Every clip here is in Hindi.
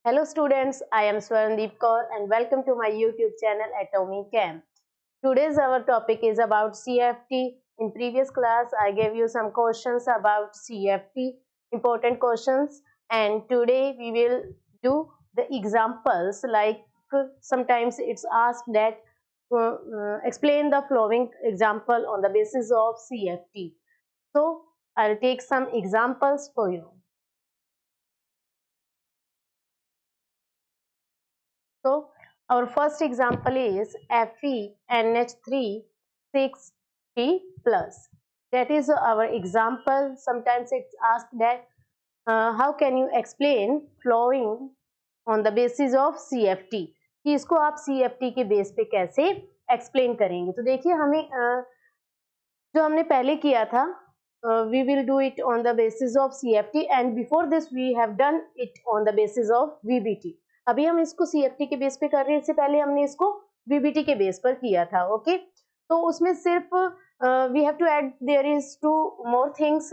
Hello students, I am Swarandeep Kaur and welcome to my YouTube channel Atomic Camp. Today's our topic is about CFT. In previous class, I gave you some questions about CFT, important questions, and today we will do the examples like sometimes it's asked that explain the following example on the basis of CFT. So I'll take some examples for you. So our first example is FeNH3 6P plus. That is our example. Sometimes it's asked that how can you explain flowing on the basis of CFT, कि इसको आप CFT के बेस पे कैसे एक्सप्लेन करेंगे. तो देखिए हमें जो हमने पहले किया था, we will do it on the basis of CFT and before this we have done it on the basis of VBT. अभी हम इसको CFT के बेस पे कर रहे हैं, इससे पहले हमने इसको VBT के बेस पर किया था. ओके, तो उसमें सिर्फ we have to add there is two more things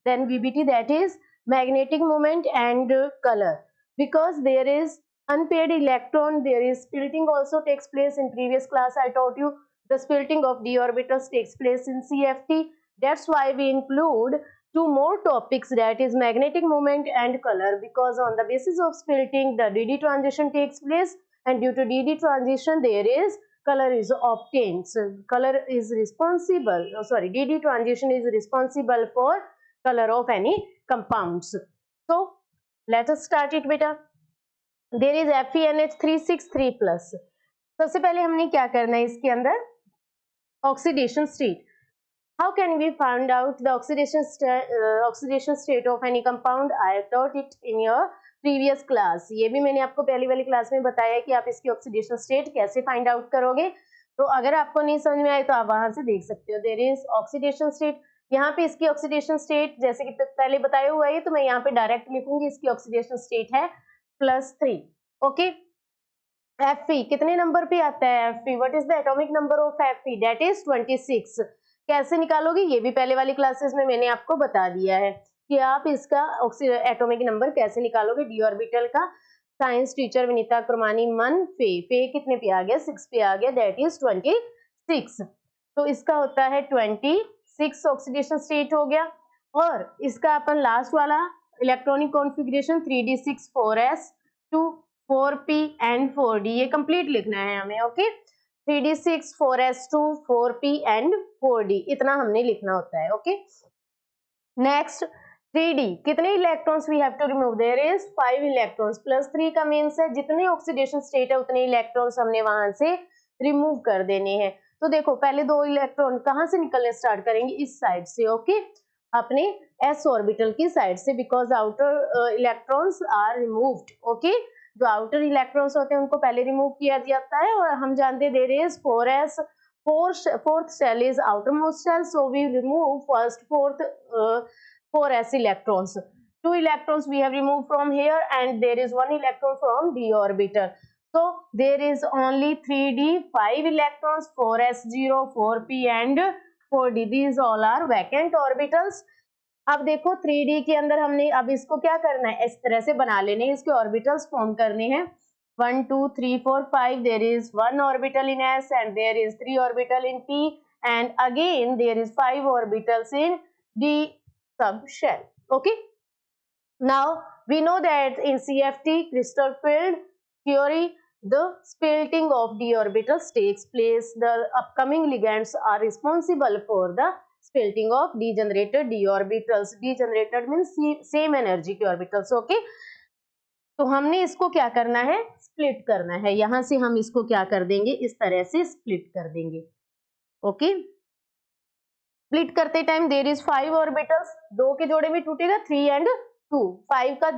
than VBT, that is magnetic moment and color, because there is unpaired electron, there is splitting also takes place. In previous class I taught you the splitting of d orbitals takes place in CFT. That's why we include two more topics, that is magnetic moment and color, because on the basis of splitting the DD transition takes place and due to DD transition there is color is obtained. So color is responsible, DD transition is responsible for color of any compounds. So let us start it beta. There is FeNH3 plus. सबसे पहले हमने क्या करना है, इसके अंदर oxidation state. How can we find out the oxidation state of any compound? I have taught it in your previous class. ये भी मैंने आपको पहली वाली क्लास में बताया कि आप इसकी oxidation state कैसे find out करोगे. तो अगर आपको नहीं समझ में आए तो आप वहां से देख सकते हो. There is oxidation state. यहाँ पे इसकी oxidation state जैसे कि पहले बताया हुआ है, तो मैं यहाँ पे डायरेक्ट लिखूंगी. इसकी oxidation state है +3. ओके, Fe कितने नंबर पे आता है? Fe, what is the atomic number of Fe? That is 26. कैसे निकालोगे, ये भी पहले वाली क्लासेस में मैंने आपको बता दिया है कि आप इसका एटॉमिक नंबर कैसे निकालोगे डी ऑर्बिटल का. साइंस टीचर विनीता कुरमानी मन फे कितने पे आ गया? 6 पे आ गया, दैट इज 26. तो इसका होता है 26 ऑक्सीडेशन स्टेट हो गया. और इसका अपन लास्ट वाला electronic configuration 3d6 4s 2 4p and 4d, ये कंप्लीट लिखना है हमें. Okay, 3d6 4s2 4p and 4d, इतना हमने लिखना होता है. ओके, नेक्स्ट 3d, कितने electrons we have to remove? There is 5 electrons. +3 का मीन्स है जितने ऑक्सीडेशन स्टेट है उतने इलेक्ट्रॉन्स हमने वहां से रिमूव कर देने हैं. तो देखो पहले 2 इलेक्ट्रॉन कहां से निकलने स्टार्ट करेंगे? इस साइड से. ओके, अपने s ऑर्बिटल की साइड से, because outer electrons are removed. Okay, जो आउटर इलेक्ट्रॉन्स होते हैं उनको पहले रिमूव किया जाता है, और हम जानते हैं there is 4s, fourth shell is outermost shell, so we remove first 4s electrons. 2 electrons we have removed from here and there is 1 electron from d orbital. So there is only 3d, 5 electrons, 4s0, 4p and 4d. These all are vacant orbitals. अब देखो 3d के अंदर हमने अब इसको क्या करना है, इस तरह से बना लेने हैं, इसके ऑर्बिटल्स फॉर्म करने हैं. 1 2 3 4 5, there is 1 orbital in s and there is 3 orbital in p and again there is 5 orbitals in d subshell. Okay, now we know that in CFT crystal field theory the splitting of d orbitals takes place. The upcoming ligands are responsible for the splitting of degenerated d orbitals. Degenerated means same energy के orbitals. Okay, तो हमने इसको क्या करना है? स्प्लिट करना है. यहां से हम इसको क्या कर देंगे? इस तरह से स्प्लिट कर देंगे. ओके, स्प्लिट करते टाइम देयर इज 5 ऑर्बिटल्स. 2 के जोड़े में टूटेगा 3 and 2. 5 का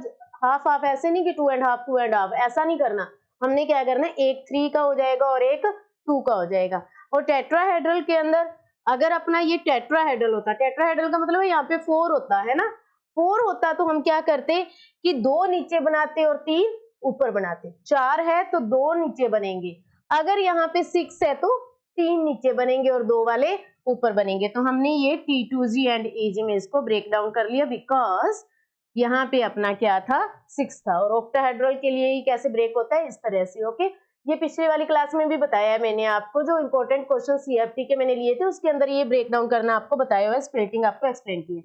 हाफ हाफ, ऐसे नहीं कि 2 and half 2 and half, ऐसा नहीं करना. हमने क्या करना है, एक 3 का हो जाएगा और एक 2 का हो जाएगा. और टेट्राहेड्रल के अंदर अगर अपना ये टेट्राहेड्रल होता, टेट्राहेड्रल का मतलब है यहाँ पे 4 होता है ना, 4 होता तो हम क्या करते कि 2 नीचे बनाते और 3 ऊपर बनाते. 4 है तो 2 नीचे बनेंगे. अगर यहाँ पे 6 है तो 3 नीचे बनेंगे और 2 वाले ऊपर बनेंगे. तो हमने ये T2G and EG में इसको ब्रेक डाउन कर लिया, बिकॉज यहाँ पे अपना क्या था 6 था। और ऑक्टाहेड्रल के लिए ही कैसे ब्रेक होता है, इस तरह से। ओके, ये पिछले वाली क्लास में भी बताया है मैंने आपको, जो इंपॉर्टेंट क्वेश्चन सीएफटी के मैंने लिए थे उसके अंदर ये ब्रेक डाउन करना आपको बताया हुआ है, स्प्लिटिंग आपको एक्सप्लेन की है।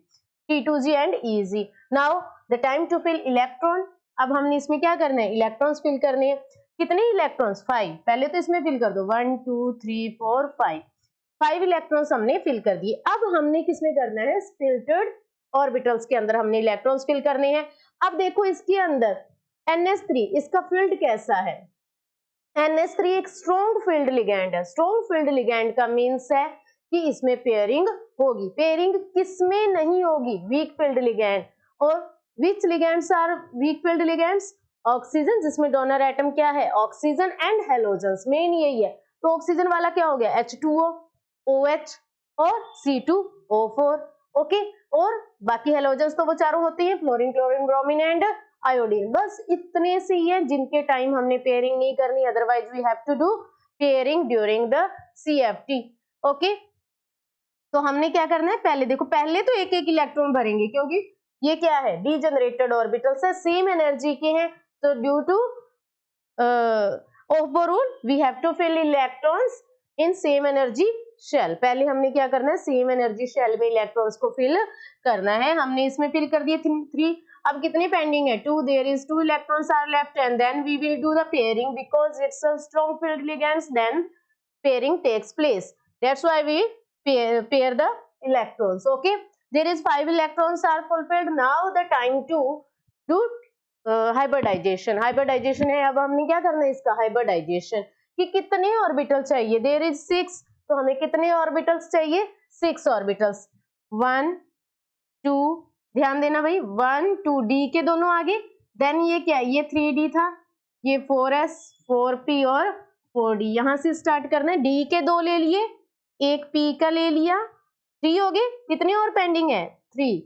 T2G and EG। Now the time to fill electron. अब हमने इसमें क्या करना है, इलेक्ट्रॉन्स फिल करने हैं। कितने इलेक्ट्रॉन्स, 5। पहले तो इसमें फिल कर दो 1 2 3 4 5 इलेक्ट्रॉन्स हमने फिल कर दिए। अब हमने किसमें करना है, स्पिल्टेड ऑर्बिटल्स के अंदर हमने इलेक्ट्रॉन्स फिल करने हैं। अब देखो इसके अंदर NH3, इसका फील्ड कैसा है, NH3 एक स्ट्रॉन्ग फील्ड लिगैंड है। स्ट्रॉन्ग फील्ड लिगैंड का मीन्स है कि इसमें पेयरिंग होगी। पेयरिंग किसमें नहीं होगी, वीक फील्ड लिगैंड। और which ligands are weak field ligands, oxygen, जिसमें डोनर एटम क्या है, ऑक्सीजन एंड हेलोजन्स, मेन यही है। तो ऑक्सीजन वाला क्या हो गया, H2O, OH और C2O4। ओके, और बाकी हेलोजन्स तो वो चारों होते हैं, fluorine, chlorine, bromine and iodine. बस इतने से ही है जिनके टाइम हमने पेयरिंग नहीं करनी, otherwise we have to do pairing during the CFT। Okay, तो हमने क्या करना है, पहले देखो, पहले तो एक एक इलेक्ट्रॉन भरेंगे क्योंकि ये क्या है, डीजनरेटेड ऑर्बिटल्स है, सेम एनर्जी के हैं। तो due to Ohbo rule we have to fill electrons in same energy shell। पहले हमने क्या करना है, सेम एनर्जी शेल में इलेक्ट्रॉन्स को फिल करना है। हमने इसमें फिल कर दिए 3। अब कितने पेंडिंग है, 2। There is 2 electrons are left and then we will do the pairing because it's a strong field ligands, then pairing takes place, that's why we pair the electrons। okay, there is 5 electrons are fulfilled। now the time to do hybridization. Hybridization है, अब हमने क्या करना है इसका, हाइब्रिडाइजेशन कि कितने ऑर्बिटल चाहिए, देयर इज 6, तो हमें कितने ऑर्बिटल्स चाहिए, 6 ऑर्बिटल्स। 1 2, ध्यान देना भाई, 1 2 डी के दोनों आगे, देन ये क्या, ये 3D था, ये 4s 4p और 4d। यहां से स्टार्ट करना है, डी के 2 ले लिए, एक p का ले लिया, 3 हो गए। कितने और पेंडिंग है, 3।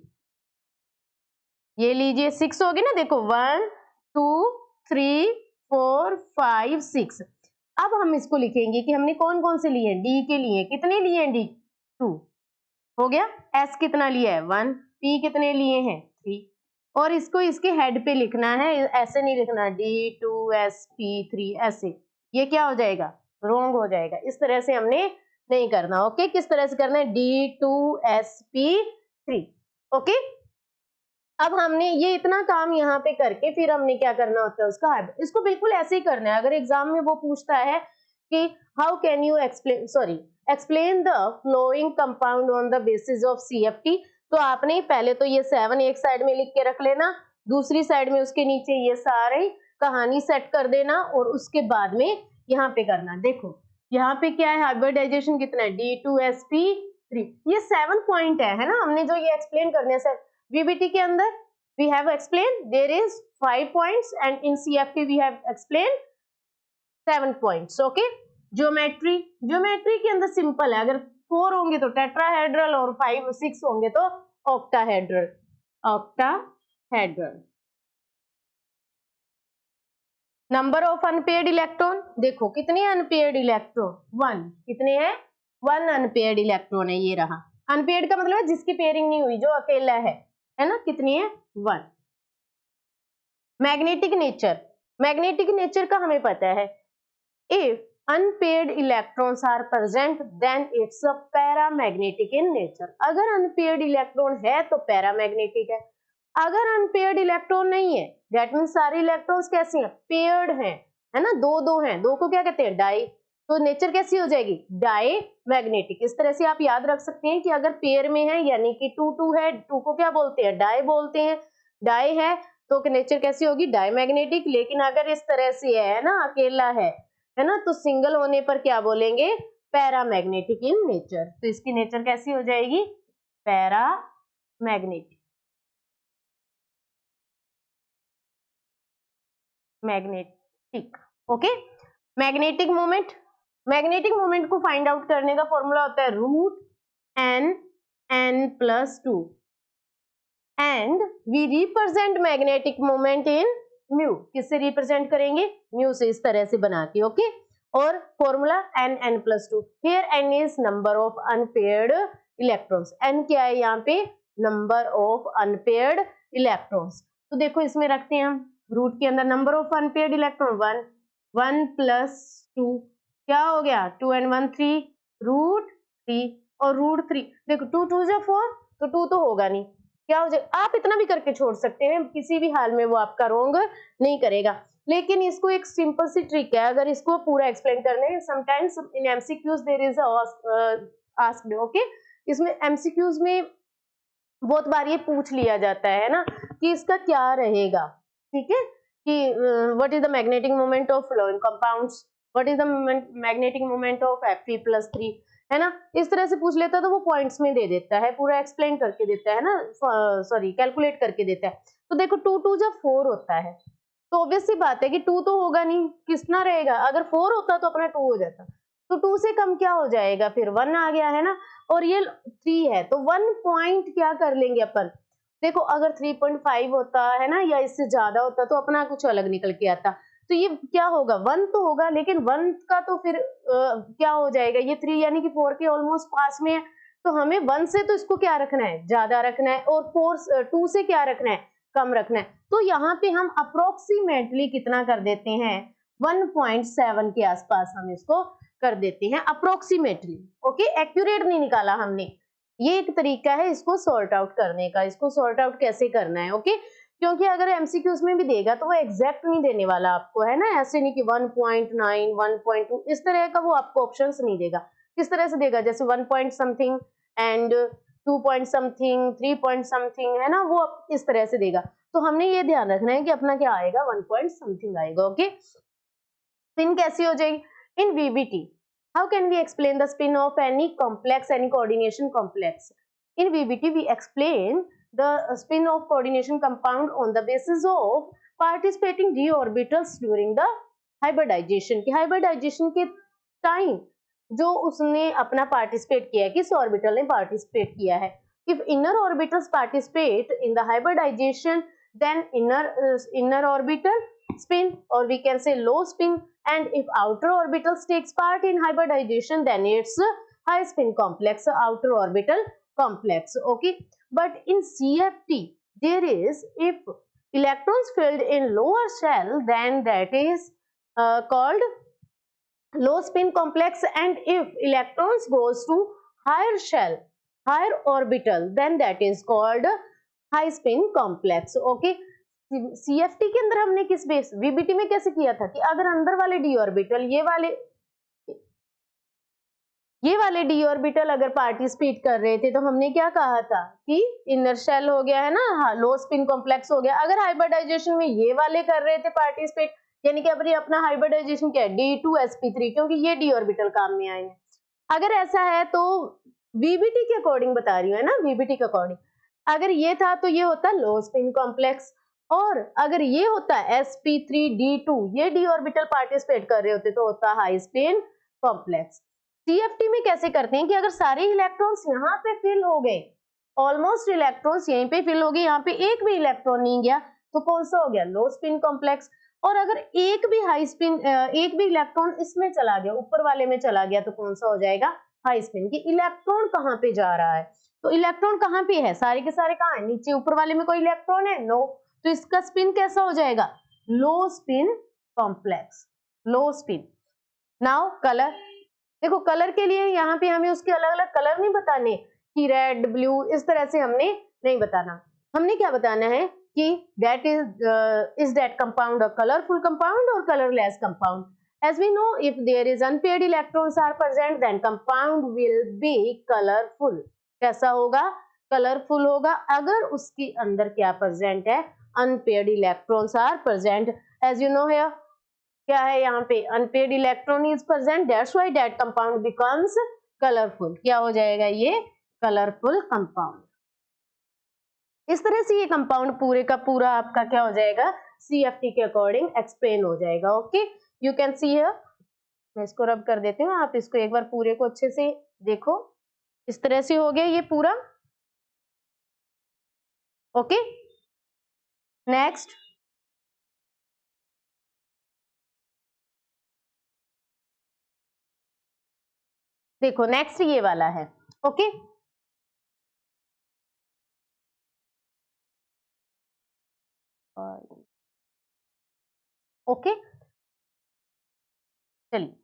ये लीजिए 6 हो गए ना, देखो 1 2 3 4 5 6। अब हम इसको लिखेंगे कि हमने कौन कौन से लिए, डी के लिए कितने लिए, डी 2 हो गया, एस कितना लिया है 1, पी कितने लिए हैं 3। और इसको इसके हेड पे लिखना है, ऐसे नहीं लिखना D2SP3 ऐसे, ये क्या हो जाएगा, रॉन्ग हो जाएगा। इस तरह से हमने नहीं करना। ओके, किस तरह से करना है, D2SP3। ओके, अब हमने ये इतना काम यहाँ पे करके फिर हमने क्या करना होता है उसका, इसको बिल्कुल ऐसे ही करना है। अगर एग्जाम में वो पूछता है कि how can you explain the flowing compound on the basis of CFT, तो आपने पहले तो ये 7 एक साइड में लिख के रख लेना, दूसरी साइड में उसके नीचे ये सारे कहानी सेट कर देना, और उसके बाद में यहाँ पे करना। देखो यहाँ पे क्या है, हाइब्रिडाइजेशन कितना है, D2SP3, ये 7 पॉइंट है ना, हमने जो ये एक्सप्लेन करने हैं सर VBT के अंदर we have explained there is 5 points and in CFT we have explained 7 points। okay, geometry के अंदर सिंपल है, अगर 4 होंगे तो टेट्राहेड्रल और 5 6 होंगे तो octahedral. Number of unpaired electron, देखो कितने अनपेयर्ड इलेक्ट्रॉन, 1। कितने हैं, 1 अनपेयर्ड इलेक्ट्रॉन है, ये रहा। अनपेयर्ड का मतलब है जिसकी पेयरिंग नहीं हुई, जो अकेला है ना, कितनी है, 1। मैग्नेटिक नेचर का हमें पता है, if unpaired electrons are present then it's a paramagnetic in nature. अगर अनपेयर्ड इलेक्ट्रॉन है तो पैरामैग्नेटिक है, अगर अनपेयर्ड इलेक्ट्रॉन नहीं है दैट मींस सारे इलेक्ट्रॉन्स कैसे हैं, पेयर्ड हैं, है ना, दो हैं, दो को क्या कहते हैं, डाई। तो नेचर कैसी हो जाएगी, डाई मैग्नेटिक। इस तरह से आप याद रख सकते हैं कि अगर पेयर में है यानी कि 2 2 है, 2 को क्या बोलते हैं, डाई बोलते हैं। डाई है तो नेचर कैसी होगी, डाई मैग्नेटिक। लेकिन अगर इस तरह से है ना, अकेला है ना, तो सिंगल होने पर क्या बोलेंगे, पैरामैग्नेटिक इन नेचर। तो इसकी नेचर कैसी हो जाएगी, पैरामैग्नेटिक। ओके, मैग्नेटिक मोमेंट को फाइंड आउट करने का फॉर्मूला होता है √n+2 and we represent magnetic moment in mu. किससे रिप्रेजेंट करेंगे, म्यू से, इस तरह से बना के। ओके, और formula n+2। Here n is number of unpaired electrons. n क्या है यहाँ पे, नंबर ऑफ अनपेयर्ड इलेक्ट्रॉन्स। तो देखो इसमें रखते हैं हम रूट के अंदर number of unpaired electron 1, 1 plus 2 क्या हो गया 2 and 1 3 रूट 3 और रूट 3 देखो 2 2 जा 4 तो 2 तो होगा नहीं, क्या हो जाएगा, आप इतना भी करके छोड़ सकते हैं, किसी भी हाल में वो आपका रोंग नहीं करेगा। लेकिन इसको एक सिंपल सी ट्रिक है, अगर इसको पूरा एक्सप्लेन करने sometimes in MCQs there is asked okay, इसमें एमसीक्यूज में बहुत बार ये पूछ लिया जाता है ना कि इसका क्या रहेगा, ठीक है, कि what is the magnetic moment of flowing compounds, what is the magnetic moment of Fe+3, है ना, इस तरह से पूछ लेता है तो वो पॉइंट्स में दे देता है, पूरा एक्सप्लेन करके देता है ना, सॉरी कैलकुलेट करके देता है। तो देखो 2 2 जब 4 होता है तो ऑब्वियस सी बात है कि 2 तो होगा नहीं, कितना रहेगा, अगर 4 होता तो अपना 2 हो जाता, तो 2 से कम क्या हो जाएगा, फिर 1 आ गया है ना, और ये 3 है तो 1 पॉइंट क्या कर लेंगे अपन, देखो अगर 3.5 होता है ना या इससे ज्यादा होता तो अपना कुछ अलग निकल के आता, तो ये क्या होगा 1 तो होगा, लेकिन 1 का तो फिर क्या हो जाएगा, ये 3 यानी कि 4 के ऑलमोस्ट पास में है, तो हमें 1 से तो इसको क्या रखना है, ज्यादा रखना है, और 2 से क्या रखना है, कम रखना है। तो यहाँ पे हम अप्रोक्सीमेटली कितना कर देते हैं 1.7 के आसपास हम इसको कर देते हैं अप्रोक्सीमेटली, ओके, एक्यूरेट नहीं निकाला हमने। ये एक तरीका है इसको सॉर्ट आउट करने का, इसको सॉर्ट आउट कैसे करना है, ओके, क्योंकि अगर एमसीक्यूज में भी देगा तो वो एग्जैक्ट नहीं देने वाला आपको, है ना, ऐसे नहीं कि 1.9 1.2 इस तरह का वो आपको ऑप्शंस नहीं देगा, किस तरह से देगा, जैसे 1 point something and 2 point something 3 point something, है ना, वो इस तरह से देगा। तो हमने ये ध्यान रखना है कि अपना क्या आएगा 1 पॉइंट समथिंग आएगा, ओके। स्पिन कैसी हो जाएगी in VBT, how can we explain the spin of any complex, any coordination complex, in VBT we explain the spin of coordination compound on the basis of participating d orbitals during the hybridization, कि hybridization के टाइम जो उसने अपना पार्टिसिपेट किया है, किस ऑर्बिटल ने पार्टिसिपेट किया है, if inner orbitals participate in the hybridization then inner orbital spin or we can say low spin, and if outer orbitals takes part in hybridization then it's high spin complex, outer orbital complex, okay. But in CFT there is, if electrons filled in lower shell then that is called low spin complex, and if electrons goes to higher shell, higher orbital then that is called high spin complex, okay. CFT के अंदर हमने किस बेस VBT में कैसे किया था कि अगर अंदर वाले d ऑर्बिटल ये वाले डी ऑर्बिटल अगर पार्टिसिपेट कर रहे थे तो हमने क्या कहा था कि इनर शेल हो गया है ना, हाँ, लो स्पिन कॉम्प्लेक्स हो गया। अगर हाइब्रिडाइजेशन में ये वाले कर रहे थे पार्टिसिपेट, यानी कि अपना हाइब्रिडाइजेशन क्या है D2sp3, क्योंकि ये डी ऑर्बिटल काम में आए हैं। अगर ऐसा है तो वीबीटी के अकॉर्डिंग बता रही हूँ, है ना, वीबीटी के अकॉर्डिंग अगर ये था तो ये होता लो स्पिन कॉम्प्लेक्स, और अगर ये होता sp3d2, ये डी ऑर्बिटल पार्टिसिपेट कर रहे होते तो होता हाई स्पिन कॉम्प्लेक्स। सीएफटी में कैसे करते हैं कि अगर सारे इलेक्ट्रॉन्स यहाँ पे फिल हो गए, ऑलमोस्ट इलेक्ट्रॉन्स यहीं पे फिल हो गए, यहाँ पे एक भी इलेक्ट्रॉन नहीं गया तो कौन सा हो गया लो स्पिन कॉम्प्लेक्स, और अगर एक भी हाई स्पिन एक भी इलेक्ट्रॉन इसमें चला गया, ऊपर वाले में चला गया तो कौन सा हो जाएगा हाई स्पिन। कि इलेक्ट्रॉन कहाँ पे जा रहा है, तो इलेक्ट्रॉन कहाँ पे है, सारे के सारे कहाँ है, नीचे, ऊपर वाले में कोई इलेक्ट्रॉन है, नो, तो इसका स्पिन कैसा हो जाएगा लो स्पिन कॉम्प्लेक्स, लो स्पिन। नाउ कलर, देखो कलर के लिए यहाँ पे हमें उसके अलग अलग कलर नहीं बताने कि रेड ब्लू इस तरह से हमने नहीं बताना, हमने क्या बताना है कि that is that compound a colorful compound or colorless compound, as we know if there is unpaired electrons are present then compound will be colorful, कैसा होगा कलरफुल होगा, अगर उसके अंदर क्या प्रेजेंट है unpaired electrons are present, as you know here क्या है यहाँ पे unpaired electron is present, that's why that compound becomes colourful, क्या हो जाएगा ये कलरफुल कंपाउंड। इस तरह से ये कंपाउंड पूरे का पूरा आपका क्या हो जाएगा सीएफटी के अकॉर्डिंग एक्सप्लेन हो जाएगा, okay. You can see here, मैं इसको रब कर देती हूँ, आप इसको एक बार पूरे को अच्छे से देखो, इस तरह से हो गया ये पूरा, ओके। नेक्स्ट देखो, नेक्स्ट ये वाला है, ओके। ओके, चलिए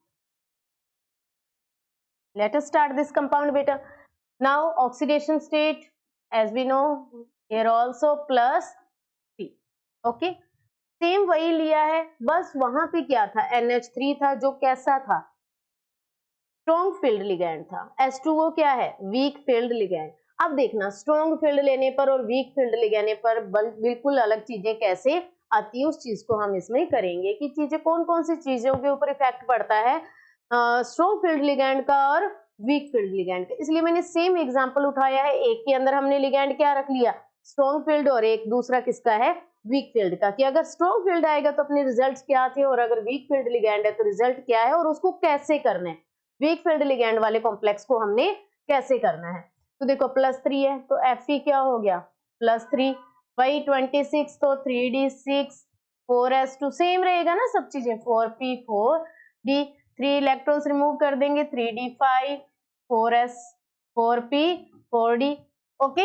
let us start this compound beta. Now oxidation state, as we know, here also plus 3. okay, same वही लिया है, बस वहां पे क्या था, NH3 था जो कैसा था, स्ट्रॉन्ग फील्ड लिगैंड था। H2O क्या है, वीक फील्ड लिगैंड। अब देखना स्ट्रॉन्ग फील्ड लेने पर और वीक फील्ड लेने पर बिल्कुल अलग चीजें कैसे आती है, उस चीज को हम इसमें करेंगे कि चीजें कौन कौन सी चीजों के ऊपर इफेक्ट पड़ता है स्ट्रॉन्ग फील्ड लिगैंड का और वीक फील्ड लिगैंड का। इसलिए मैंने सेम एग्जांपल उठाया है, एक के अंदर हमने लिगैंड क्या रख लिया, स्ट्रॉन्ग फील्ड, और एक दूसरा किसका है, वीक फील्ड का, कि अगर स्ट्रॉन्ग फील्ड आएगा तो अपने रिजल्ट क्या थे, और अगर वीक फील्ड लिगैंड है तो रिजल्ट क्या है, और उसको कैसे करना है, वीक फील्ड लिगैंड वाले कॉम्प्लेक्स को हमने कैसे करना है। तो देखो +3 है तो Fe क्या हो गया, +3, वही 26 तो 3d6, 4s2 सेम रहेगा ना सब चीजें, 4p 4d, 3 इलेक्ट्रॉन्स रिमूव कर देंगे, 3d5 4s 4p 4d। Okay,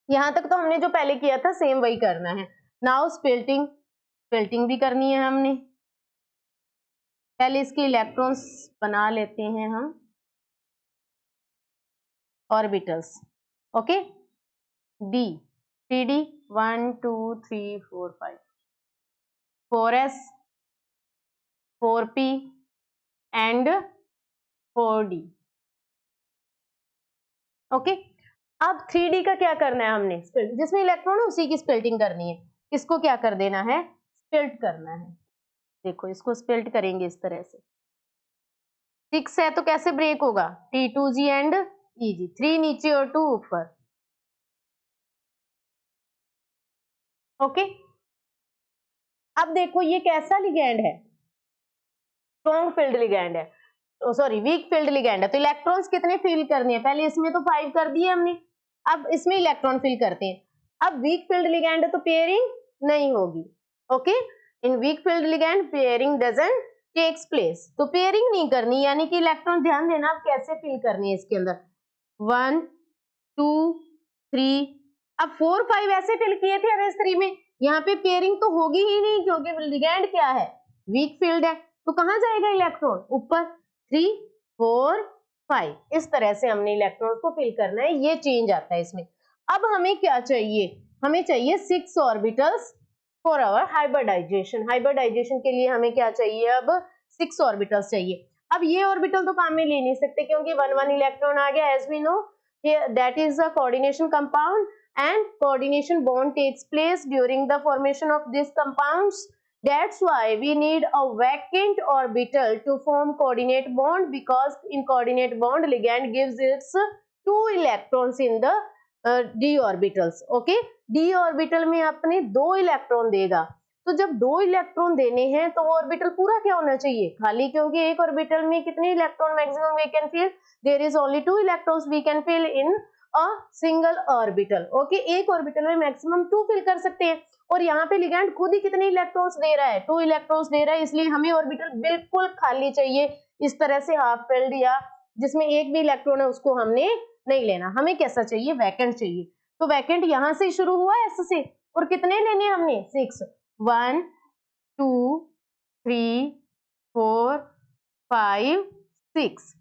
यहां तक तो हमने जो पहले किया था सेम वही करना है। नाउ स्प्लिटिंग भी करनी है हमने, पहले इसके इलेक्ट्रॉन्स बना लेते हैं हम, orbitals. Okay, d 3d 1 2 3 4 5 4s 4p and 4d। Okay, अब 3d का क्या करना है हमने, जिसमें इलेक्ट्रॉन है उसी की स्प्लिटिंग करनी है, इसको क्या कर देना है, स्प्लिट करना है। देखो इसको स्प्लिट करेंगे इस तरह से, 6 है तो कैसे ब्रेक होगा, T2G एंड EG, 3 नीचे और 2 ऊपर। ओके, अब देखो ये कैसा लिगैंड है, स्ट्रॉन्ग फील्ड लिगैंड है, सॉरी वीक फील्ड लिगैंड है, तो इलेक्ट्रॉन्स कितने फिल करने हैं, पहले इसमें तो 5 कर दिए हमने, अब इसमें इलेक्ट्रॉन फिल करते हैं। अब वीक फील्ड लिगैंड है तो पेयरिंग नहीं होगी। Okay, in weak field ligand pairing doesn't takes place, तो पेयरिंग नहीं करनी, यानी कि इलेक्ट्रॉन, ध्यान देना आप कैसे फिल करनी है इसके अंदर, 1 2 3, अब 4 5 ऐसे फिल किए थे NH3 में, यहाँ पे पेयरिंग तो होगी ही नहीं क्योंकि लिगैंड क्या है, वीक फील्ड है, तो कहां जाएगा इलेक्ट्रॉन, ऊपर, 3 4 5, इस तरह से हमने इलेक्ट्रॉन को फिल करना है, ये चेंज आता है इसमें। अब हमें क्या चाहिए, हमें चाहिए 6 orbitals for our hybridization. Hybridization के लिए हमें क्या चाहिए, अब 6 ऑर्बिटल्स चाहिए। अब ये ऑर्बिटल तो काम में ले नहीं सकते क्योंकि 1 1 इलेक्ट्रॉन आ गया, as we know that is a coordination compound and coordination bond takes place during the formation of these compounds. That's why we need a vacant orbital to form coordinate bond, because in coordinate bond ligand gives its 2 electrons in the d orbitals. Okay, d orbital में अपने 2 इलेक्ट्रॉन देगा, तो जब 2 इलेक्ट्रॉन देने हैं तो वो ऑर्बिटल पूरा क्या होना चाहिए, खाली, क्योंकि एक ऑर्बिटल में कितने electron maximum we can fill, there is only 2 electrons we can fill in a single orbital. Okay, एक ऑर्बिटल में मैक्सिमम 2 फिल कर सकते हैं, और यहाँ पे लिगैंड खुद ही कितने इलेक्ट्रॉन्स दे रहा है, 2 इलेक्ट्रॉन्स दे रहा है, इसलिए हमें ऑर्बिटल बिल्कुल खाली चाहिए, इस तरह से हाफ फिल्ड या जिसमें एक भी इलेक्ट्रॉन है उसको हमने नहीं लेना, हमें कैसा चाहिए, वैकेंट चाहिए। तो वैकेंट यहां से शुरू हुआ S से, और कितने लेने हमने, 6, 1 2 3 4 5 6,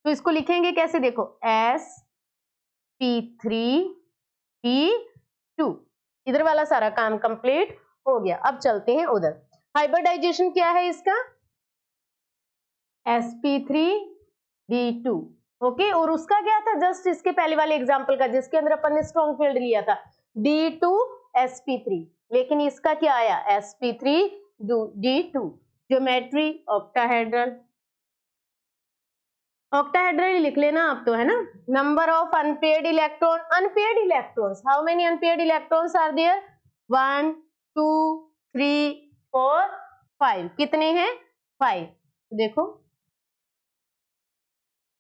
तो इसको लिखेंगे कैसे, देखो sp3p2, इधर वाला सारा काम कंप्लीट हो गया। अब चलते हैं उधर, हाइब्रिडाइजेशन क्या है इसका, sp3d2। ओके, और उसका क्या था, जस्ट इसके पहले वाले एग्जांपल का जिसके अंदर अपन ने स्ट्रॉन्ग फील्ड लिया था, d2sp3, लेकिन इसका क्या आया, sp3d2, ज्योमेट्री ऑक्टाहेड्रल, ऑक्टाहेड्रल लिख लेना आप तो, है ना। Number of unpaired electron, unpaired electrons, how many unpaired electrons are there, 1 2 3 4 5, कितने हैं, 5, देखो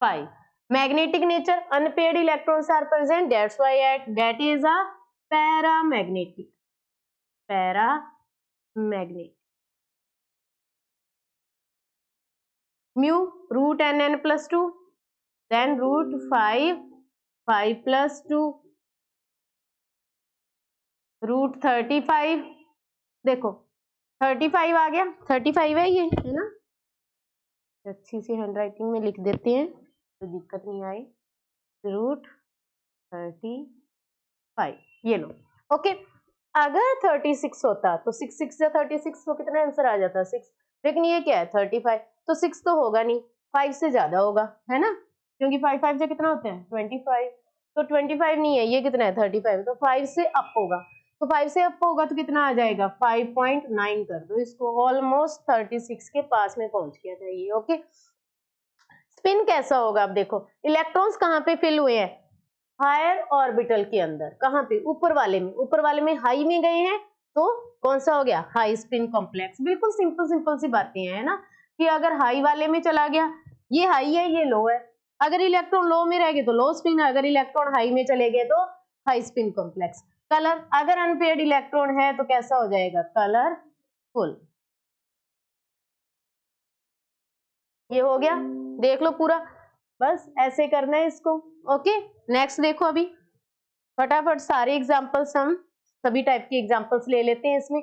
5। Magnetic nature, unpaired electrons are present, that's why that is a paramagnetic, paramagnetic. Mu root n plus 2, then root 5 5 plus 2, root 35 देखो 35 आ गया, 35 है ये, है ना। अच्छी सी हैंडराइटिंग में लिख देते हैं तो दिक्कत नहीं आई। √35 ये लो। ओके, अगर 36 होता तो 6 6 से 36 को कितना आंसर आ जाता 6, लेकिन ये क्या है 35, तो 6 तो होगा नहीं, 5 से ज्यादा होगा, है ना, क्योंकि 5 5 से कितना होते हैं 25, तो 25 नहीं है, ये कितना है 35, तो 5 से अप होगा, तो 5 से अप होगा तो कितना आ जाएगा 5.9 कर दो इसको, ऑलमोस्ट 36 के पास में पहुंच गया था ये। ओके, स्पिन कैसा होगा, अब देखो इलेक्ट्रॉन्स कहाँ पे फिल हुए हैं, हायर ऑर्बिटल के अंदर, कहाँ पे, ऊपर वाले में हाई में गए हैं, तो कौन सा हो गया हाई स्पिन कॉम्प्लेक्स। बिल्कुल सिंपल सिंपल सी बातें हैं, है ना, कि अगर हाई वाले में चला गया, ये हाई है ये लो है, अगर इलेक्ट्रॉन लो में रह गए तो लो स्पिन, अगर इलेक्ट्रॉन हाई में चले गए तो हाई स्पिन कॉम्प्लेक्स। कलर, अगर अनपेयर्ड इलेक्ट्रॉन है तो कैसा हो जाएगा कलरफुल। ये हो गया, देख लो पूरा, बस ऐसे करना है इसको। ओके, नेक्स्ट देखो, अभी फटाफट सारे एग्जांपल्स हम सभी टाइप के एग्जांपल्स ले लेते हैं इसमें।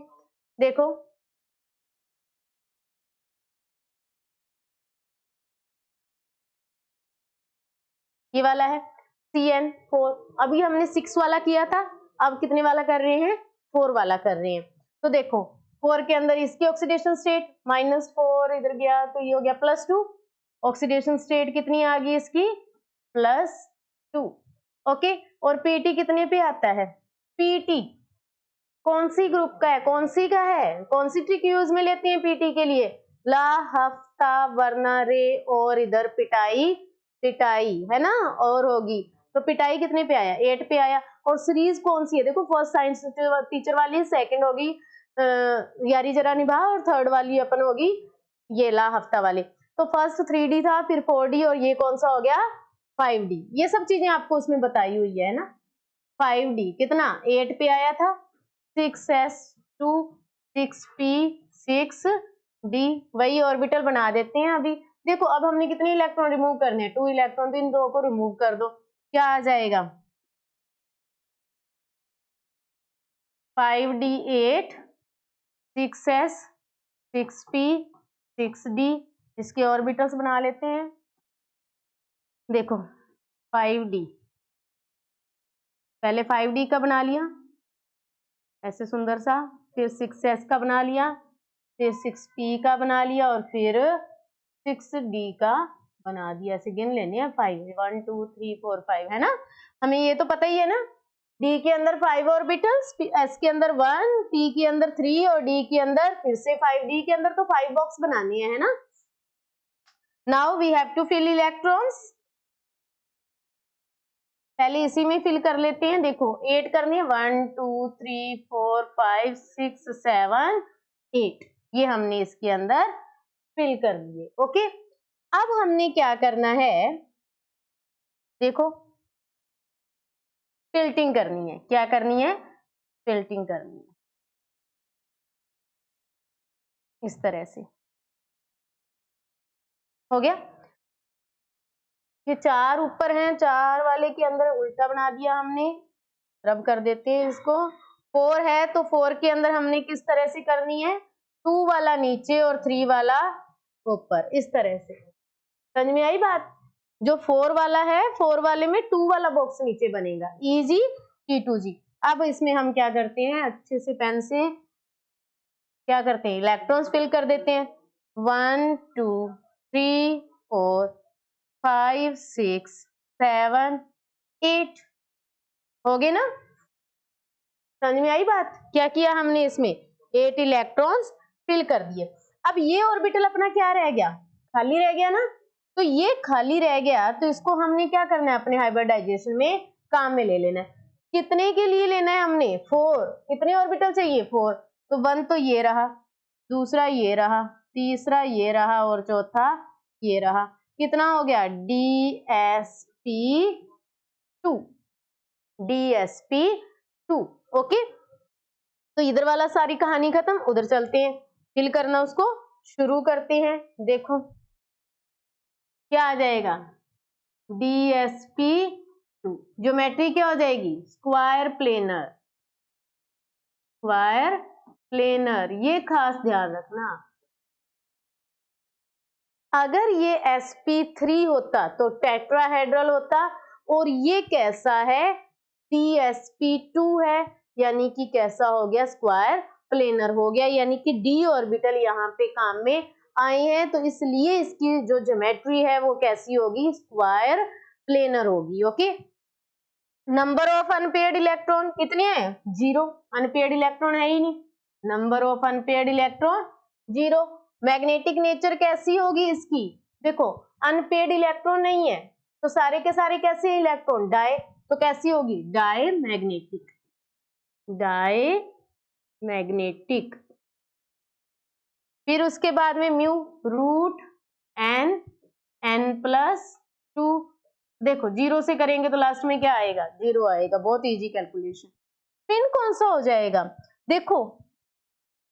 देखो ये वाला है CN4, अभी हमने 6 वाला किया था, अब कितने वाला कर रहे हैं 4 वाला कर रहे हैं। तो देखो 4 के अंदर इसकी ऑक्सीडेशन स्टेट -4, इधर गया तो ये हो गया +2, ऑक्सीडेशन स्टेट कितनी आ गई इसकी +2। ओके, और पीटी कितने पे आता है, पीटी कौन सी ग्रुप का है, कौन सी का है, कौन सी ट्रिक यूज में लेते हैं पीटी के लिए, ला हफ्ता वरना रे, और इधर पिटाई पिटाई, है ना, और होगी, तो पिटाई कितने पे आया 8 पे आया। और सीरीज कौन सी है, देखो फर्स्ट साइंस टीचर वाली, सेकंड होगी यारी जरा निभा, और थर्ड वाली अपन होगी ये ला हफ्ता वाले। तो फर्स्ट 3D था, फिर 4D, और ये कौन सा हो गया 5D। ये सब चीजें आपको उसमें बताई हुई है ना। 5D कितना 8 पे आया था, 6s2 6p 6d, वही ऑर्बिटल बना देते हैं अभी। देखो अब हमने कितने इलेक्ट्रॉन रिमूव करने हैं, 2 इलेक्ट्रॉन, तो इन दो को रिमूव कर दो, क्या आ जाएगा 5d8 6s 6p 6d, इसके ऑर्बिटल्स बना लेते हैं। देखो 5d, पहले 5d का बना लिया ऐसे सुंदर सा, फिर 6s का बना लिया, फिर 6p का बना लिया, और फिर 6d का बना दिया। ऐसे गिन लेने हैं 5 1 2 3 4 5, है ना, हमें ये तो पता ही है ना। d के अंदर 5 ऑर्बिटल्स, s के अंदर 1, p के अंदर 3, और d के अंदर फिर से 5, d के अंदर तो 5 बॉक्स बनाने हैं, है ना। Now we have to fill electrons, पहले इसी में फिल कर लेते हैं। देखो 8 करने हैं, 1 2 3 4 5 6 7 8, ये हमने इसके अंदर फिल कर दिए। ओके, अब हमने क्या करना है, देखो फिल्टिंग करनी है, क्या करनी है फिल्टिंग करनी है, इस तरह से हो गया। ये 4 ऊपर हैं, 4 वाले के अंदर उल्टा बना दिया हमने, रब कर देते हैं इसको। 4 है तो 4 के अंदर हमने किस तरह से करनी है, 2 वाला नीचे और 3 वाला ऊपर, इस तरह से। समझ में आई बात, जो 4 वाला है 4 वाले में 2 वाला बॉक्स नीचे बनेगा, Eg T2G। अब इसमें हम क्या करते हैं, अच्छे से पेन से क्या करते हैं, इलेक्ट्रॉन्स फिल कर देते हैं, 1 2 3 4 5 6 7 8, हो गए ना। समझ में आई बात, क्या किया हमने इसमें 8 इलेक्ट्रॉन्स फिल कर दिए। अब ये ऑर्बिटल अपना क्या रह गया, खाली रह गया ना, तो ये खाली रह गया तो इसको हमने क्या करना है, अपने हाइब्रिडाइजेशन में काम में ले लेना है। कितने के लिए लेना है हमने 4, कितने ऑर्बिटल चाहिए 4, तो 1 तो ये रहा, दूसरा ये रहा, तीसरा ये रहा, और चौथा ये रहा, कितना हो गया DsP2, DsP2। ओके, तो इधर वाला सारी कहानी खत्म, उधर चलते हैं, फिल करना उसको शुरू करते हैं। देखो क्या आ जाएगा DsP2, ज्योमेट्री क्या हो जाएगी स्क्वायर प्लेनर, स्क्वायर प्लेनर, ये खास ध्यान रखना। अगर ये sp3 होता तो टेट्राहेड्रल होता, और ये कैसा है, tsp2 है, यानी कि कैसा हो गया, स्क्वायर प्लेनर हो गया, यानी कि d ऑर्बिटल यहाँ पे काम में आए हैं, तो इसलिए इसकी जो ज्योमेट्री है वो कैसी होगी, स्क्वायर प्लेनर होगी। Okay, number of unpaired electron कितने हैं, 0, अनपेयर्ड इलेक्ट्रॉन है ही नहीं, number of unpaired electron 0। Magnetic nature कैसी होगी इसकी, देखो अनपेयर्ड इलेक्ट्रॉन नहीं है तो सारे के सारे कैसे इलेक्ट्रॉन, डाई, तो कैसी होगी, डाई मैग्नेटिक, डाई मैग्नेटिक। फिर उसके बाद में mu root N, N plus 2, देखो 0 से करेंगे तो लास्ट में क्या आएगा, 0 आएगा, बहुत इजी कैलकुलेशन। स्पिन कौन सा हो जाएगा, देखो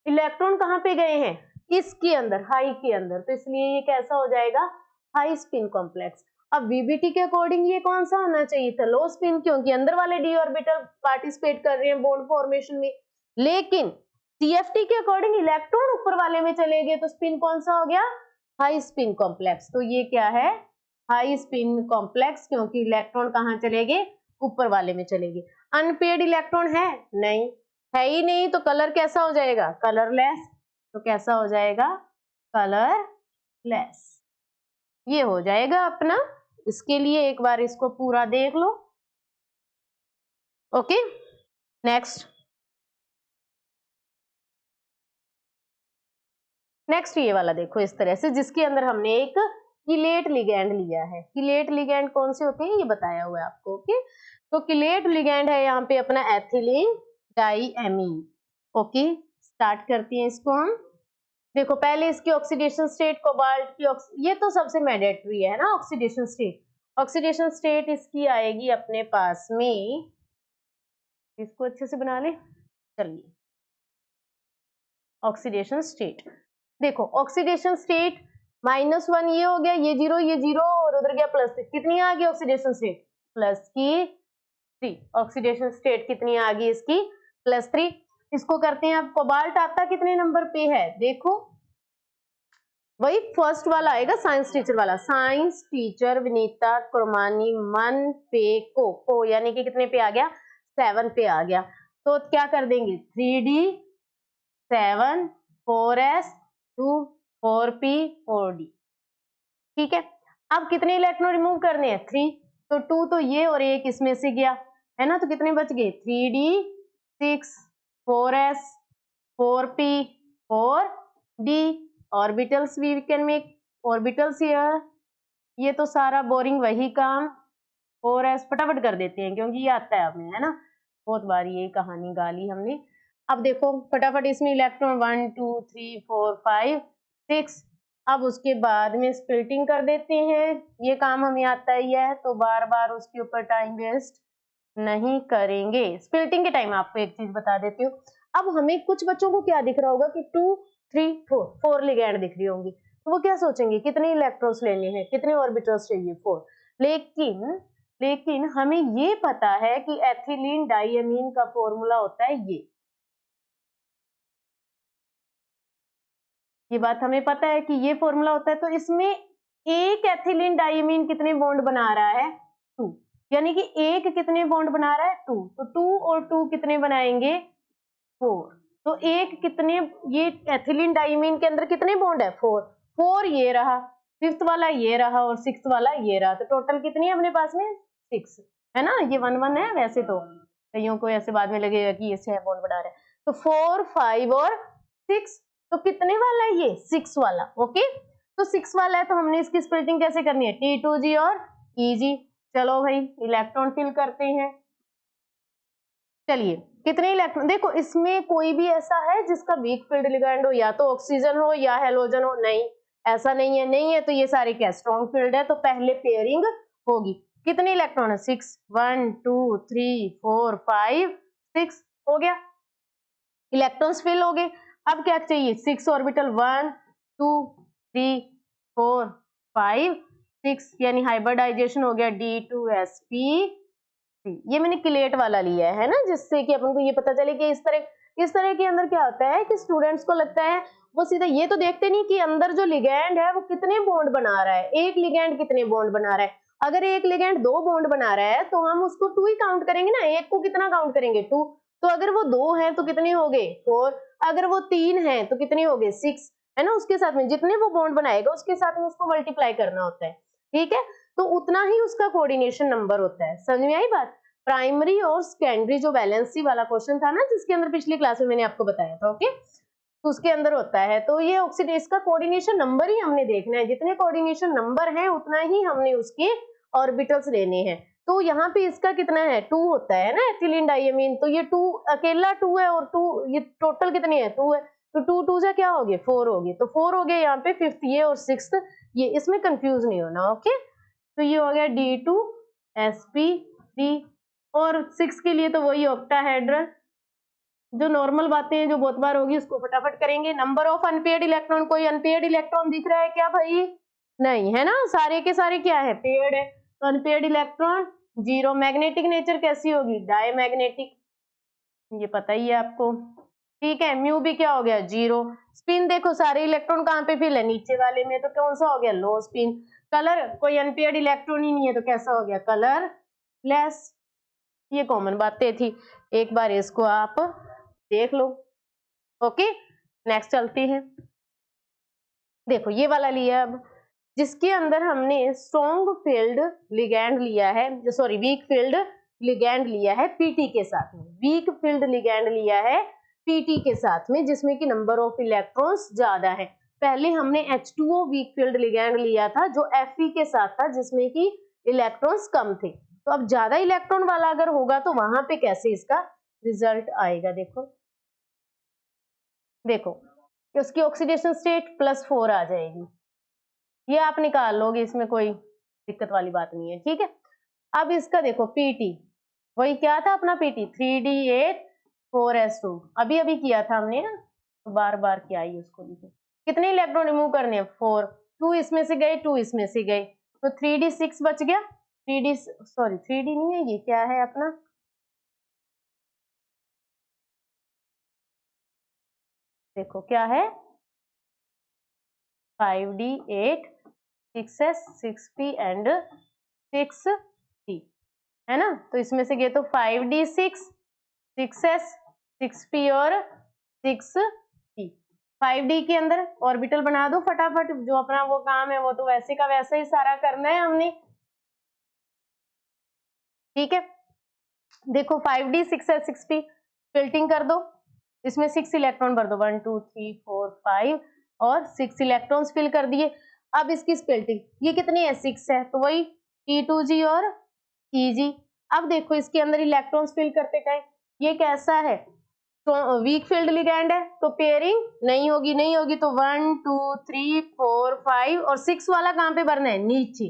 इलेक्ट्रॉन कहाँ पे गए हैं, इसके अंदर, हाई के अंदर, तो इसलिए ये कैसा हो जाएगा, हाई स्पिन कॉम्प्लेक्स। अब वीबीटी के अकॉर्डिंग ये कौन सा होना चाहिए था, लो स्पिन, क्योंकि अंदर वाले डी ऑर्बिटल पार्टिसिपेट कर रहे हैं बॉन्ड फॉर्मेशन में, लेकिन सीएफटी के अकॉर्डिंग इलेक्ट्रॉन ऊपर वाले में चले गए, तो स्पिन कौन सा हो गया, हाई स्पिन कॉम्प्लेक्स। तो ये क्या है, हाई स्पिन कॉम्प्लेक्स, क्योंकि इलेक्ट्रॉन कहाँ चले गए, ऊपर वाले में चले गए। अनपेयर्ड इलेक्ट्रॉन है नहीं, है ही नहीं, तो कलर कैसा हो जाएगा, कलरलेस, तो कैसा हो जाएगा, कलरलेस, ये हो जाएगा अपना। इसके लिए एक बार इसको पूरा देख लो। ओके, नेक्स्ट ये वाला देखो, इस तरह से, जिसके अंदर हमने एक किलेट लिगैंड लिया है। किलेट लिगैंड कौन से होते हैं ये बताया हुआ है आपको। ओके, तो किलेट लिगैंड है यहाँ पे अपना एथिलीन डाइएमीन। ओके, स्टार्ट करते हैं इसको हम। देखो पहले इसकी ऑक्सीडेशन स्टेट, कोबाल्ट की ये तो सबसे मैंडेटरी है ना, ऑक्सीडेशन स्टेट। ऑक्सीडेशन स्टेट इसकी आएगी अपने पास में, इसको अच्छे से बना ले, चलिए ऑक्सीडेशन स्टेट। देखो ऑक्सीडेशन स्टेट -1 ये हो गया, ये 0, ये 0 और उधर गया +3, कितनी आ गई ऑक्सीडेशन स्टेट, +3। ऑक्सीडेशन स्टेट कितनी आ गई इसकी, +3। इसको करते हैं अब, कोबाल्ट आपका कितने नंबर पे है, देखो वही फर्स्ट वाला आएगा, साइंस टीचर वाला, साइंस टीचर विनीता कुरमानी मन पे को यानी कि कितने पे आ गया, 7 पे आ गया। तो क्या कर देंगे, 3D 7 4s 2 4p 4d, ठीक है। अब कितने इलेक्ट्रॉन रिमूव करने हैं, 3, तो 2 तो ये और एक इसमें से गया है ना, तो कितने बच गए, 3d 6 4s 4p 4d। Orbitals we can make orbitals here, ये तो सारा बोरिंग वही काम, 4s फटाफट कर देते हैं क्योंकि ये आता है हमें, है ना, बहुत बार ये कहानी गाली हमने। अब देखो फटाफट इसमें इलेक्ट्रॉन 1 2 3 4 5 6, अब उसके बाद में स्प्लिटिंग कर देते हैं, ये काम हमें आता ही है, तो बार बार उसके ऊपर टाइम वेस्ट नहीं करेंगे। स्प्लिटिंग के टाइम आपको एक चीज बता देती हूँ, अब हमें कुछ बच्चों को क्या दिख रहा होगा कि 2 3 4 लिगैंड दिख रही होंगी, तो वो क्या सोचेंगे कितने इलेक्ट्रॉन्स लेने हैं, कितने ऑर्बिटल्स चाहिए, 4। लेकिन हमें ये पता है कि एथिलीन डाइएमीन का फॉर्मूला होता है ये बात हमें पता है कि ये फॉर्मूला होता है, तो इसमें एक एथिलीन डाइएमीन कितने बॉन्ड बना रहा है, 2, यानी कि एक कितने बॉन्ड बना रहा है, 2, तो 2 और 2 कितने बनाएंगे, 4, तो एक कितने, ये एथिलीन डाइमीन के अंदर कितने बॉन्ड है, 4, 4 ये रहा, 5th वाला ये रहा और 6th वाला ये रहा, तो टोटल कितनी है अपने पास में, 6 है ना, ये 1 1 है, वैसे तो कईयों को ऐसे बाद में लगेगा कि ये 6 बॉन्ड बना रहे हैं, तो 4 5 और 6, तो कितने वाला है ये, 6 वाला। ओके, तो 6 वाला है, तो हमने इसकी स्प्लिटिंग कैसे करनी है, T2G और EG। चलो भाई इलेक्ट्रॉन फिल करते हैं, चलिए कितने इलेक्ट्रॉन, देखो इसमें कोई भी ऐसा है जिसका वीक फील्ड लिगैंड हो, या तो ऑक्सीजन हो या हेलोजन हो, नहीं ऐसा नहीं है, तो ये सारे क्या स्ट्रॉन्ग फील्ड है, तो पहले पेयरिंग होगी। कितने इलेक्ट्रॉन है, 6 1 2 3 4 5 6 हो गया, इलेक्ट्रॉन्स फिल हो गए। अब क्या चाहिए, 6 ऑर्बिटल 1 2 3 4 5 6, यानी हाइब्रिडाइजेशन हो गया D2sp। ये मैंने किलेट वाला लिया है ना, जिससे कि अपन को ये पता चले कि इस तरह इस तरह के अंदर क्या होता है कि स्टूडेंट्स को लगता है वो सीधा ये तो देखते नहीं कि अंदर जो लिगैंड है वो कितने बॉन्ड बना रहा है, एक लिगैंड कितने बॉन्ड बना रहा है। अगर एक लिगैंड 2 बॉन्ड बना रहा है तो हम उसको 2 ही काउंट करेंगे ना, एक को कितना काउंट करेंगे 2। तो अगर वो 2 है तो कितने हो गए 4, अगर वो 3 है तो कितने हो गए 6, है ना। उसके साथ में जितने वो बॉन्ड बनाएगा उसके साथ में उसको मल्टीप्लाई करना होता है, ठीक है। तो उतना ही उसका कोऑर्डिनेशन नंबर होता है। समझ में आई बात। प्राइमरी और सेकेंडरी जो वैलेंसी वाला क्वेश्चन था ना जिसके अंदर पिछली क्लास में मैंने आपको बताया था, ओके, तो उसके अंदर होता है। तो ये ऑक्सीडेज का कोऑर्डिनेशन नंबर ही हमने देखना है, जितने कोऑर्डिनेशन नंबर है उतना ही हमने उसके ऑर्बिटल्स लेने हैं। तो यहाँ पे इसका कितना है 2 होता है ना एथिलीन डाइमीन, तो ये 2 अकेला 2 है और 2 ये टोटल कितने है 2 है, तो 2 2 से क्या हो गए 4 हो गए, तो 4 हो गए यहाँ पे, 5th ये और 6th ये, इसमें कंफ्यूज नहीं होना, ओके। तो ये हो गया D2sp3 और 6 के लिए तो वही ऑक्टाहेड्रल। जो नॉर्मल बातें हैं जो बहुत बार होगी उसको फटाफट करेंगे। नंबर ऑफ अनपेयर्ड इलेक्ट्रॉन, कोई अनपेयर्ड इलेक्ट्रॉन दिख रहा है क्या भाई? नहीं है ना, सारे के सारे क्या है पेयर्ड है। तो अनपेयर्ड इलेक्ट्रॉन 0। मैग्नेटिक नेचर कैसी होगी डायमैग्नेटिक, ये पता ही है आपको, ठीक है। म्यू भी क्या हो गया 0। स्पिन देखो सारे इलेक्ट्रॉन कहाँ पे फिल है नीचे वाले में, तो कौन सा हो गया लो स्पिन। कलर कोई अनपेयर्ड इलेक्ट्रॉन ही नहीं है तो कैसा हो गया कलर लेस। ये कॉमन बातें थी, एक बार इसको आप देख लो, ओके। नेक्स्ट चलते हैं, देखो ये वाला लिया अब, जिसके अंदर हमने स्ट्रॉन्ग फील्ड लिगैंड लिया है, सॉरी वीक फील्ड लिगैंड लिया है पीटी के साथ में, वीक फील्ड लिगैंड लिया है पीटी के साथ में, जिसमें कि नंबर ऑफ इलेक्ट्रॉन्स ज्यादा है। पहले हमने H2O वीक फील्ड लिगैंड लिया था जो Fe के साथ था, जिसमें कि इलेक्ट्रॉन्स कम थे। तो अब ज्यादा इलेक्ट्रॉन वाला अगर होगा तो वहां पे कैसे इसका रिजल्ट आएगा, देखो देखो उसकी ऑक्सीडेशन स्टेट +4 आ जाएगी, ये आप निकाल लोगे, इसमें कोई दिक्कत वाली बात नहीं है, ठीक है। अब इसका देखो पीटी, वही क्या था अपना पीटी 3D8 4s2, अभी अभी किया था हमने ना, तो बार बार क्या आई उसको लिखे। कितने इलेक्ट्रॉन रिमूव करने हैं 4, 2 इसमें से गए 2 इसमें से गए, तो 3D6 बच गया। 3D सॉरी 3D नहीं है, ये क्या है अपना, देखो क्या है 5D8 6s 6p and 6p, है ना। तो इसमें से गए तो 5D6 6s 6p और 6p। 5D के अंदर ऑर्बिटल बना दो फटाफट, जो अपना वो काम है वो तो वैसे का वैसे ही सारा करना है हमने, ठीक है। देखो 5D 6s 6p फिल्टिंग कर दो, इसमें 6 इलेक्ट्रॉन भर दो, 1 2 3 4 5 और 6 इलेक्ट्रॉन्स फिल कर दिए। अब इसकी स्पेल्टिंग, ये कितनी है 6 है, तो वही E2G और EG। अब देखो इसके अंदर इलेक्ट्रॉन्स फिल करते टाइम ये कैसा है, तो वीक फील्ड लिगैंड है तो पेयरिंग नहीं होगी, नहीं होगी तो 1 2 3 4 5 और 6 वाला कहाँ पे भरना है नीचे,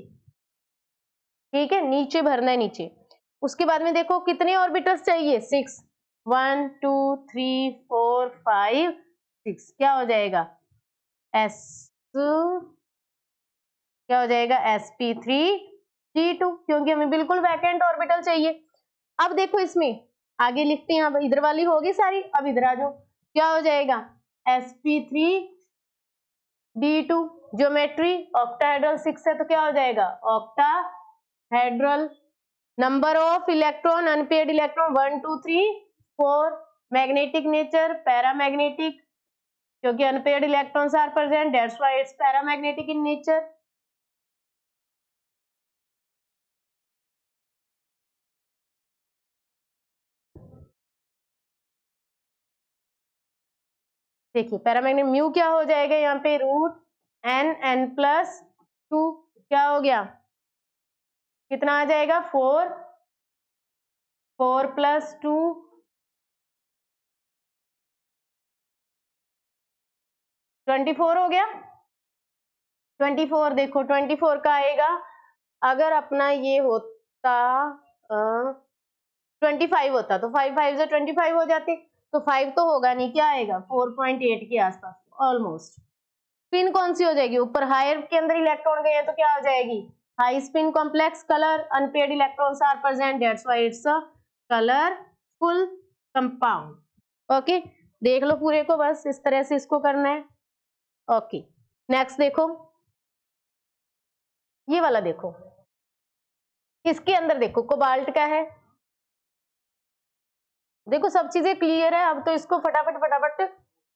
ठीक है, नीचे भरना है नीचे। उसके बाद में देखो कितने ऑर्बिटल्स चाहिए 6, 1 2 3 4 5 6, क्या हो जाएगा S, क्या हो जाएगा sp3d2, क्योंकि हमें बिल्कुल वैकेंट ऑर्बिटल चाहिए। अब देखो इसमें आगे लिखते हैं, अब इधर वाली होगी सारी, अब इधर आ जाओ, क्या हो जाएगा sp3d2, ज्योमेट्री ऑक्टाहेड्रल 6 है तो क्या हो जाएगा octahedral. Number of electron unpaired electron 1 2 3 4, magnetic nature paramagnetic, क्योंकि unpaired electrons are present that's why it's paramagnetic in nature. देखिए पैरामैग्नेट म्यू क्या हो जाएगा यहाँ पे √n+2, क्या हो गया कितना आ जाएगा 4 4 + 2 24 हो गया। 24 देखो 24 का आएगा, अगर अपना ये होता 25 होता तो 5 5 से 25 हो जाते, तो 5 तो होगा नहीं, क्या आएगा 4.8 के आसपास ऑलमोस्ट। स्पिन कौन सी हो जाएगी, ऊपर हायर के अंदर इलेक्ट्रॉन गए हैं तो क्या हो जाएगी high spin complex. Colour unpaired electrons are present that's why it's a colourful compound. Okay, देख लो पूरे को, बस इस तरह से इसको करना है। ओके, नेक्स्ट देखो ये वाला, देखो इसके अंदर देखो कोबाल्ट का है। देखो सब चीजें क्लियर है। अब तो इसको फटाफट फटाफट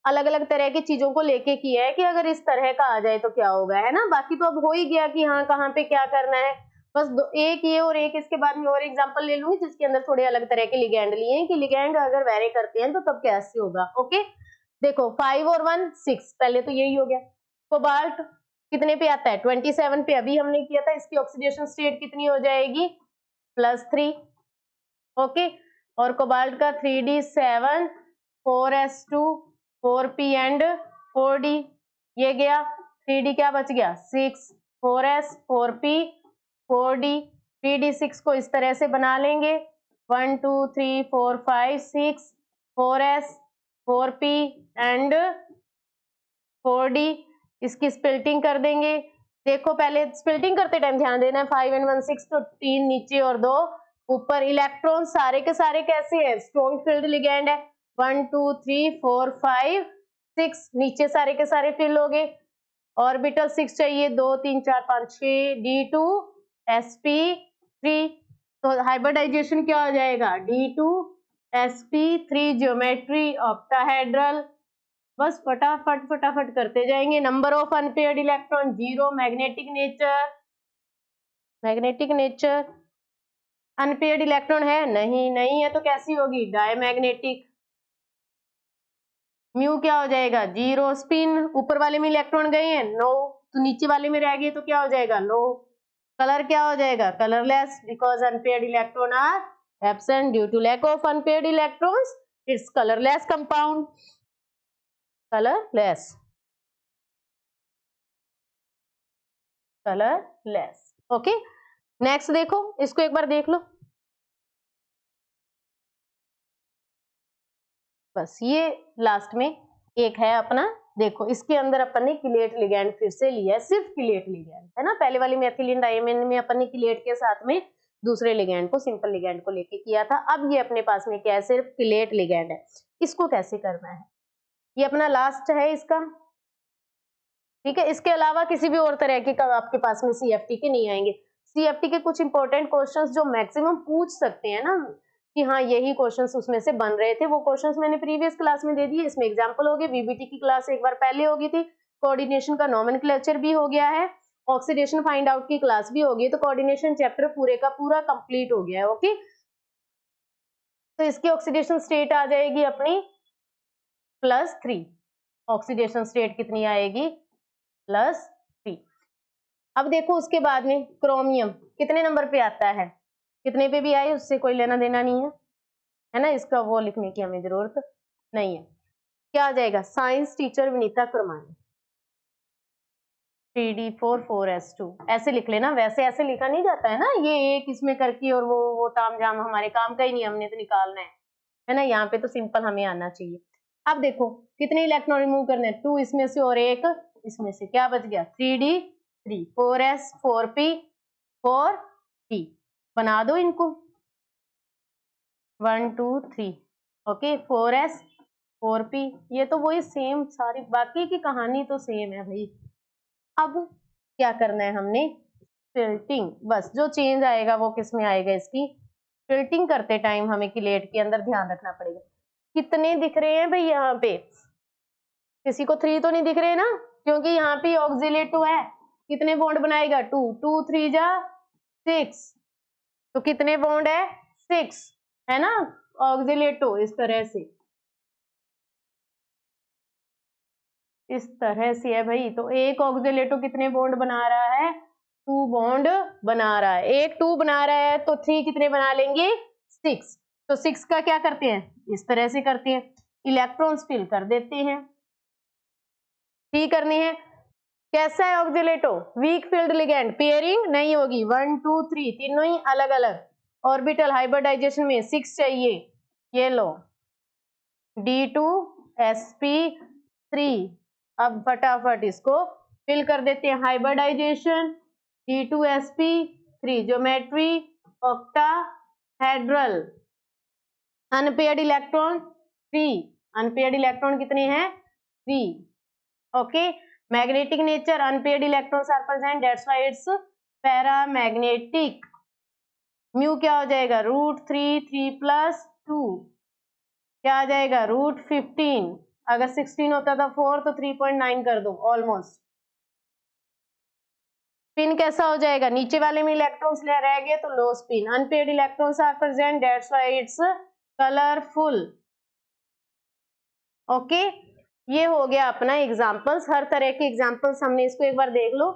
अलग अलग तरह की चीजों को लेके किया है कि अगर इस तरह का आ जाए तो क्या होगा, है ना। बाकी तो अब हो ही गया कि हाँ कहाँ पे क्या करना है। बस एक ये और एक इसके बाद में और एग्जांपल ले लूंगी जिसके अंदर थोड़े अलग तरह के लिगैंड लिए हैं कि लिगैंड अगर वेरी करते हैं तो तब कैसे होगा। ओके, देखो 5 और 1 6, पहले तो यही हो गया। कोबाल्ट कितने पे आता है 27 पे, अभी हमने किया था। इसकी ऑक्सीडेशन स्टेट कितनी हो जाएगी +3। ओके, और कोबाल्ट का 3d7 4s2 4p and 4d, ये गया 3d, क्या बच गया 6 4s 4p 4d। 3d6 को इस तरह से बना लेंगे 1 2 3 4 5 6 4s 4p एंड 4d। इसकी स्प्लिटिंग कर देंगे। देखो पहले स्प्लिटिंग करते टाइम ध्यान देना है 5 and 1 6, तो 3 नीचे और 2 ऊपर। इलेक्ट्रॉन सारे के सारे कैसे हैं, स्ट्रॉन्ग फील्ड लिगैंड है। 1 2 3 4 5 6 नीचे सारे के सारे फिल हो गए। ऑर्बिटल 6 चाहिए 2 3 4 5 6 D2 sp3। तो हाइब्रिडाइजेशन क्या हो जाएगा D2 sp3 ज्योमेट्री ऑक्टाहेड्रल। बस फटाफट फटाफट करते जाएंगे। Number of unpaired electron 0। Magnetic nature unpaired electron है नहीं, नहीं है तो कैसी होगी डायमैग्नेटिक। म्यू क्या हो जाएगा 0। स्पिन ऊपर वाले में इलेक्ट्रॉन गए हैं 9, तो नीचे वाले में रह गए तो क्या हो जाएगा लो। कलर क्या हो जाएगा colourless, because unpaired electron are absent due to lack of unpaired electrons, it's colourless compound, colourless colourless. Okay, next देखो इसको एक बार देख लो। बस ये लास्ट में एक है अपना। देखो इसके अंदर अपन ने किलेट लिगैंड फिर से लिया है, सिर्फ किलेट लिगैंड है ना। पहले वाली मेथिलीन डायमीन में अपन ने किलेट के साथ में दूसरे लिगैंड को, सिंपल लिगैंड को लेके किया था। अब ये अपने पास में क्या है, सिर्फ किलेट लिगैंड है। इसको कैसे करना है, ये अपना लास्ट है इसका, ठीक है। इसके अलावा किसी भी और तरह के आपके पास में सीएफटी के नहीं आएंगे। सीएफटी के कुछ इंपॉर्टेंट क्वेश्चंस जो मैक्सिमम पूछ सकते हैं ना कि हाँ यही क्वेश्चंस उसमें से बन रहे थे, वो क्वेश्चंस मैंने प्रीवियस क्लास में दे दिए। इसमें एग्जांपल हो गए, बीबीटी की क्लास एक बार पहले हो गई थी, कोऑर्डिनेशन का नोमेनक्लेचर भी हो गया है, ऑक्सीडेशन फाइंड आउट की क्लास भी हो गई, तो कोऑर्डिनेशन चैप्टर पूरे का पूरा कंप्लीट हो गया है। ओके, तो इसकी ऑक्सीडेशन स्टेट आ जाएगी अपनी +3। ऑक्सीडेशन स्टेट कितनी आएगी +3। अब देखो उसके बाद में क्रोमियम कितने नंबर पे आता है, कितने पे भी आए उससे कोई लेना देना नहीं है ना। इसका वो लिखने की हमें जरूरत नहीं है। क्या आ जाएगा, science teacher Vinita कुरमानी 3d4 4s2 ऐसे लिख लेना। वैसे ऐसे लिखा नहीं जाता है ना, ये एक इसमें करके और वो ताम झाम हमारे काम का ही नहीं, हमने तो निकालना है ना। यहाँ पे तो सिंपल हमें आना चाहिए। अब देखो कितने इलेक्ट्रॉन रिमूव करने हैं, 2 इसमें से और एक इसमें से, क्या बच गया 3d3 4s 4p 4p। बना दो इनको 1 2 3। ओके 4s 4p, ये तो वही सेम सारी बाकी की कहानी तो सेम है भाई। अब क्या करना है हमने, फिल्टिंग। बस जो चेंज आएगा वो किस में आएगा, इसकी फिल्टिंग करते टाइम हमें किलेट के अंदर ध्यान रखना पड़ेगा। कितने दिख रहे हैं भाई यहाँ पे, किसी को 3 तो नहीं दिख रहे ना, क्योंकि यहाँ पे ऑक्सिलेटो है। कितने बॉन्ड बनाएगा 2 2 3 जा 6, तो कितने बॉन्ड है 6 है ना। ऑक्सिलेटो इस तरह से है भाई। तो एक ऑक्सिलेटो कितने बॉन्ड बना रहा है 2 बॉन्ड बना रहा है। एक 2 बना रहा है तो 3 कितने बना लेंगे 6। तो 6 का क्या करते हैं, इस तरह से करते हैं, इलेक्ट्रॉन्स फिल कर देते हैं। 3 करनी है। कैसा है ऑक्सिलेटो, वीक फील्ड लिगैंड, पेयरिंग नहीं होगी। 1 2 3 तीनों ही अलग अलग। ऑर्बिटल हाइब्रिडाइजेशन में 6 चाहिए, ये लो D2 sp3। अब फटाफट इसको फिल कर देते हैं, hybridization D2 sp3 geometry octahedral, unpaired electron 3 unpaired electron कितने हैं 3 okay magnetic nature unpaired electrons are present that's why it's paramagnetic mu क्या हो जाएगा √3 क्या आ जाएगा √15 अगर 16 होता था 4 तो 3.9 कर दो ऑलमोस्ट स्पिन कैसा हो जाएगा नीचे वाले में इलेक्ट्रॉन्स रह गए तो low spin unpaired electrons are present that's why it's colourful okay ये हो गया अपना एग्जांपल्स हर तरह के एग्जांपल्स हमने इसको एक बार देख लो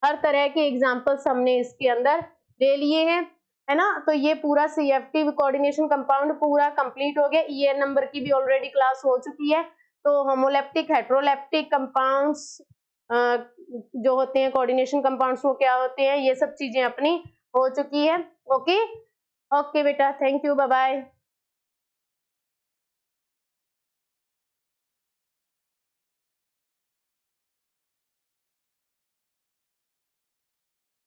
हर तरह के एग्जांपल्स हमने इसके अंदर ले लिए हैं है ना तो ये पूरा CFT कोऑर्डिनेशन कंपाउंड पूरा कंप्लीट हो गया EN नंबर की भी ऑलरेडी क्लास हो चुकी है तो होमोलैप्टिक हेट्रोलैप्टिक कंपाउंड्स जो होते हैं कोऑर्डिनेशन कंपाउंड्स वो क्या होते हैं ये सब चीजें अपनी हो चुकी है ओके ओके बेटा थैंक यू बाय बाय